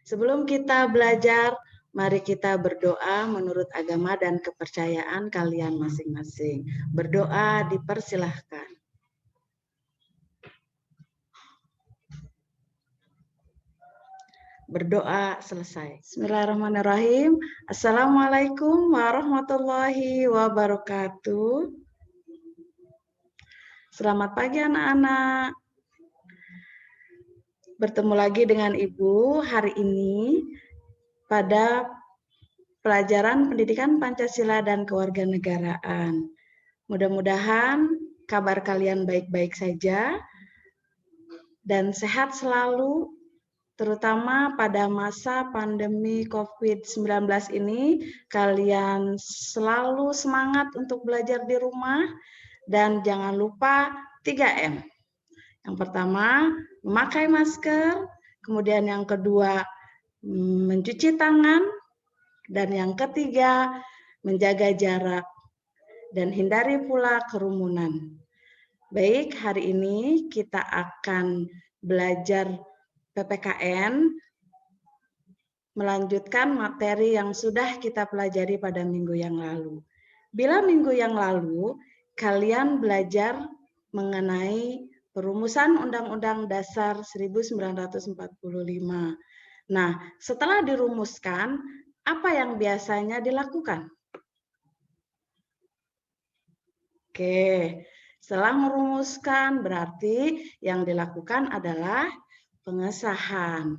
Sebelum kita belajar, mari kita berdoa menurut agama dan kepercayaan kalian masing-masing. Berdoa dipersilahkan. Berdoa selesai. Bismillahirrahmanirrahim. Assalamualaikum warahmatullahi wabarakatuh. Selamat pagi anak-anak. Bertemu lagi dengan Ibu hari ini pada pelajaran pendidikan Pancasila dan kewarganegaraan. Mudah-mudahan kabar kalian baik-baik saja dan sehat selalu, terutama pada masa pandemi COVID-19 ini. Kalian selalu semangat untuk belajar di rumah dan jangan lupa 3M. Yang pertama, memakai masker, kemudian yang kedua, mencuci tangan, dan yang ketiga, menjaga jarak dan hindari pula kerumunan. Baik, hari ini kita akan belajar PPKN, melanjutkan materi yang sudah kita pelajari pada minggu yang lalu. Bila minggu yang lalu kalian belajar mengenai perumusan Undang-Undang Dasar 1945. Nah, setelah dirumuskan, apa yang biasanya dilakukan? Oke, setelah merumuskan berarti yang dilakukan adalah pengesahan.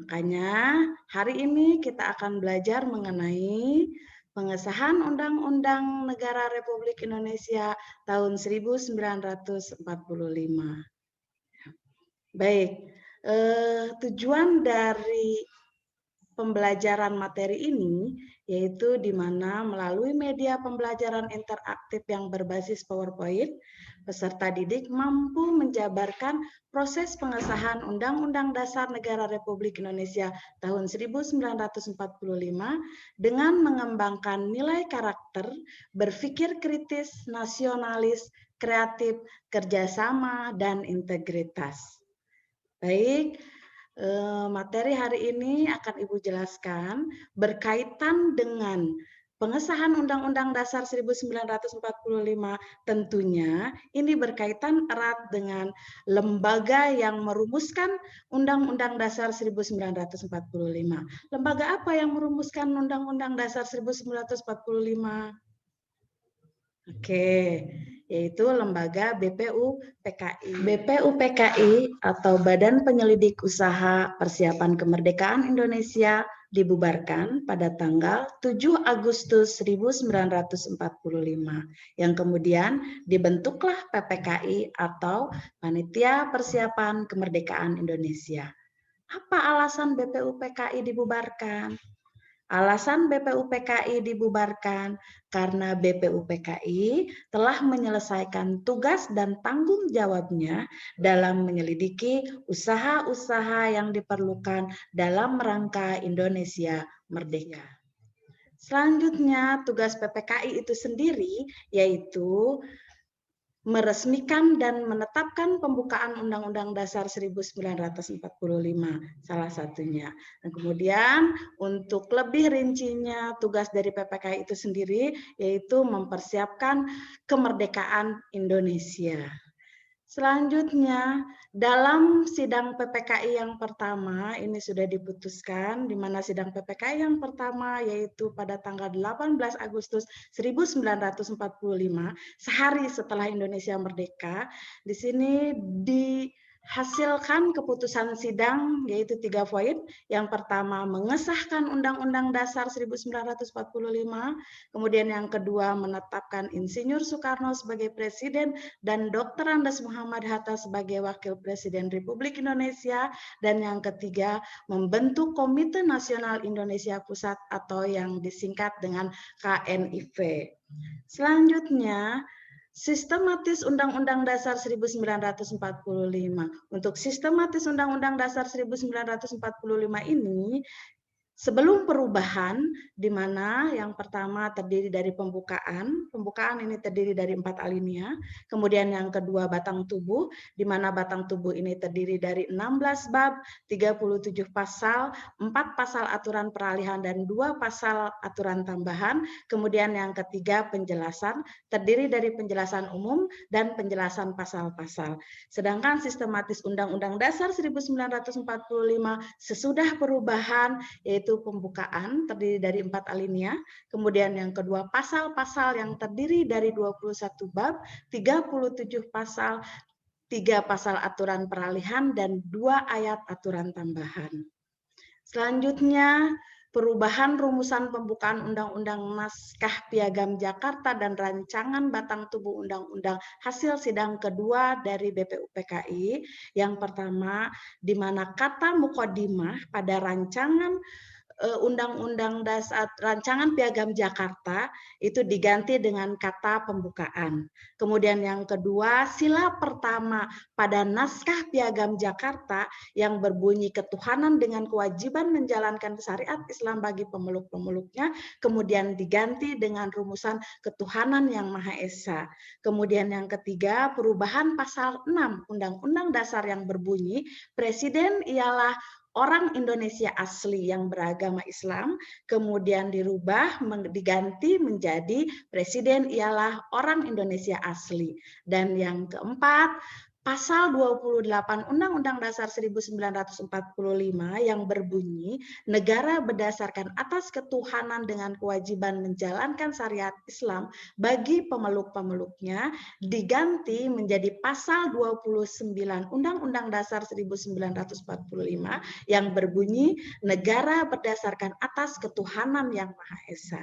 Makanya hari ini kita akan belajar mengenai pengesahan Undang-Undang Negara Republik Indonesia tahun 1945. Baik, tujuan dari pembelajaran materi ini yaitu di mana melalui media pembelajaran interaktif yang berbasis PowerPoint, peserta didik mampu menjabarkan proses pengesahan Undang-Undang Dasar Negara Republik Indonesia tahun 1945 dengan mengembangkan nilai karakter, berpikir kritis, nasionalis, kreatif, kerjasama, dan integritas. Baik, materi hari ini akan Ibu jelaskan berkaitan dengan pengesahan Undang-Undang Dasar 1945. Tentunya ini berkaitan erat dengan lembaga yang merumuskan Undang-Undang Dasar 1945. Lembaga apa yang merumuskan Undang-Undang Dasar 1945? Oke, yaitu lembaga BPUPKI. BPUPKI atau Badan Penyelidik Usaha Persiapan Kemerdekaan Indonesia dibubarkan pada tanggal 7 Agustus 1945, yang kemudian dibentuklah PPKI atau Panitia Persiapan Kemerdekaan Indonesia. Apa alasan BPUPKI dibubarkan? Alasan BPUPKI dibubarkan karena BPUPKI telah menyelesaikan tugas dan tanggung jawabnya dalam menyelidiki usaha-usaha yang diperlukan dalam rangka Indonesia merdeka. Selanjutnya, tugas PPKI itu sendiri yaitu meresmikan dan menetapkan pembukaan Undang-Undang Dasar 1945, salah satunya. Dan kemudian untuk lebih rincinya tugas dari PPKI itu sendiri yaitu mempersiapkan kemerdekaan Indonesia. Selanjutnya, dalam sidang PPKI yang pertama, ini sudah diputuskan, di mana sidang PPKI yang pertama yaitu pada tanggal 18 Agustus 1945, sehari setelah Indonesia merdeka. Di sini dihasilkan keputusan sidang yaitu 3 poin. Yang pertama, mengesahkan Undang-Undang Dasar 1945. Kemudian yang kedua, menetapkan Insinyur Soekarno sebagai Presiden dan Dr. Andes Muhammad Hatta sebagai Wakil Presiden Republik Indonesia. Dan yang ketiga, membentuk Komite Nasional Indonesia Pusat atau yang disingkat dengan KNIP. Selanjutnya, sistematis Undang-Undang Dasar 1945. Untuk sistematis Undang-Undang Dasar 1945 ini Sebelum perubahan, di mana yang pertama terdiri dari pembukaan ini terdiri dari 4 alinea, kemudian yang kedua batang tubuh, di mana batang tubuh ini terdiri dari 16 bab, 37 pasal, 4 pasal aturan peralihan dan 2 pasal aturan tambahan, kemudian yang ketiga penjelasan, terdiri dari penjelasan umum dan penjelasan pasal-pasal. Sedangkan sistematis Undang-Undang Dasar 1945 sesudah perubahan, yaitu pembukaan terdiri dari 4 alinea, kemudian yang kedua pasal-pasal yang terdiri dari 21 bab, 37 pasal, 3 pasal aturan peralihan, dan 2 ayat aturan tambahan. Selanjutnya, perubahan rumusan pembukaan Undang-Undang Naskah Piagam Jakarta dan rancangan batang tubuh Undang-Undang hasil sidang kedua dari BPUPKI. Yang pertama, di mana kata mukodimah pada rancangan Undang-Undang Dasar Rancangan Piagam Jakarta itu diganti dengan kata pembukaan. Kemudian yang kedua, sila pertama pada naskah Piagam Jakarta yang berbunyi ketuhanan dengan kewajiban menjalankan syariat Islam bagi pemeluk-pemeluknya, kemudian diganti dengan rumusan ketuhanan yang Maha Esa. Kemudian yang ketiga, perubahan pasal 6 Undang-Undang Dasar yang berbunyi Presiden ialah orang Indonesia asli yang beragama Islam, kemudian dirubah diganti menjadi presiden ialah orang Indonesia asli. Dan yang keempat, Pasal 28 Undang-Undang Dasar 1945 yang berbunyi negara berdasarkan atas ketuhanan dengan kewajiban menjalankan syariat Islam bagi pemeluk-pemeluknya diganti menjadi pasal 29 Undang-Undang Dasar 1945 yang berbunyi negara berdasarkan atas ketuhanan yang Maha Esa.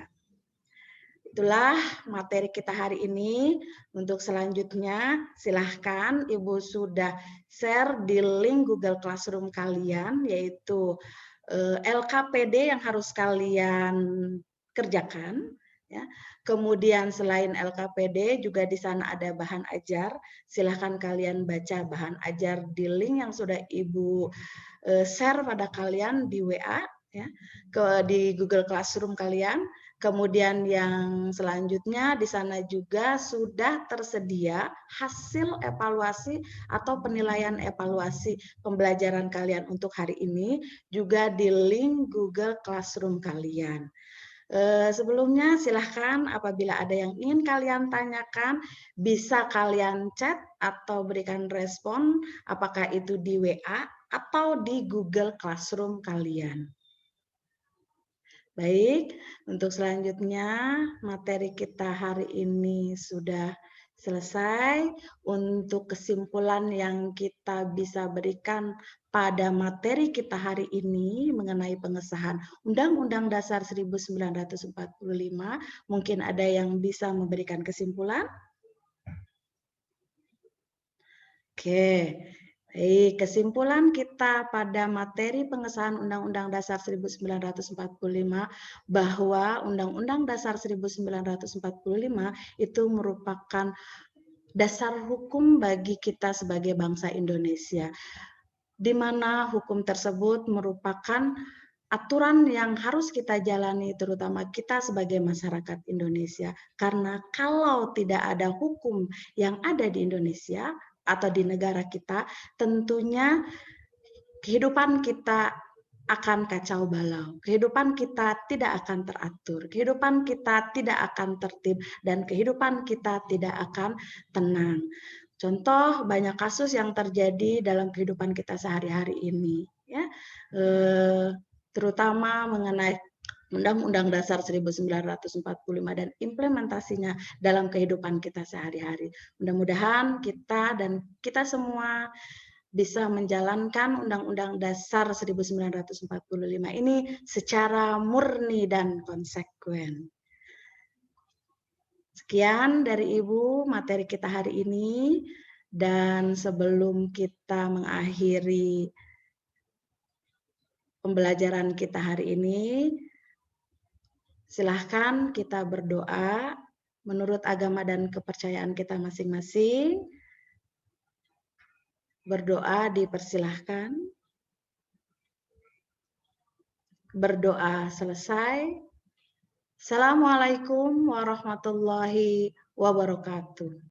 Itulah materi kita hari ini. Untuk selanjutnya, silahkan Ibu sudah share di link Google Classroom kalian, yaitu LKPD yang harus kalian kerjakan. Ya. Kemudian selain LKPD, juga di sana ada bahan ajar. Silahkan kalian baca bahan ajar di link yang sudah Ibu share pada kalian di WA, ya, di Google Classroom kalian. Kemudian yang selanjutnya di sana juga sudah tersedia hasil evaluasi atau penilaian evaluasi pembelajaran kalian untuk hari ini juga di link Google Classroom kalian. Sebelumnya silahkan apabila ada yang ingin kalian tanyakan bisa kalian chat atau berikan respon apakah itu di WA atau di Google Classroom kalian. Baik, untuk selanjutnya materi kita hari ini sudah selesai. Untuk kesimpulan yang kita bisa berikan pada materi kita hari ini mengenai pengesahan Undang-Undang Dasar 1945, mungkin ada yang bisa memberikan kesimpulan? Oke. Baik, kesimpulan kita pada materi pengesahan Undang-Undang Dasar 1945 bahwa Undang-Undang Dasar 1945 itu merupakan dasar hukum bagi kita sebagai bangsa Indonesia, di mana hukum tersebut merupakan aturan yang harus kita jalani, terutama kita sebagai masyarakat Indonesia. Karena kalau tidak ada hukum yang ada di Indonesia, atau di negara kita, tentunya kehidupan kita akan kacau balau. Kehidupan kita tidak akan teratur. Kehidupan kita tidak akan tertib. Dan kehidupan kita tidak akan tenang. Contoh banyak kasus yang terjadi dalam kehidupan kita sehari-hari ini. Ya, terutama mengenai Undang-Undang Dasar 1945 dan implementasinya dalam kehidupan kita sehari-hari. Mudah-mudahan kita dan kita semua bisa menjalankan Undang-Undang Dasar 1945 ini secara murni dan konsekuen. Sekian dari Ibu materi kita hari ini, dan sebelum kita mengakhiri pembelajaran kita hari ini, silahkan kita berdoa menurut agama dan kepercayaan kita masing-masing. Berdoa dipersilahkan. berdoa selesai. Assalamualaikum warahmatullahi wabarakatuh.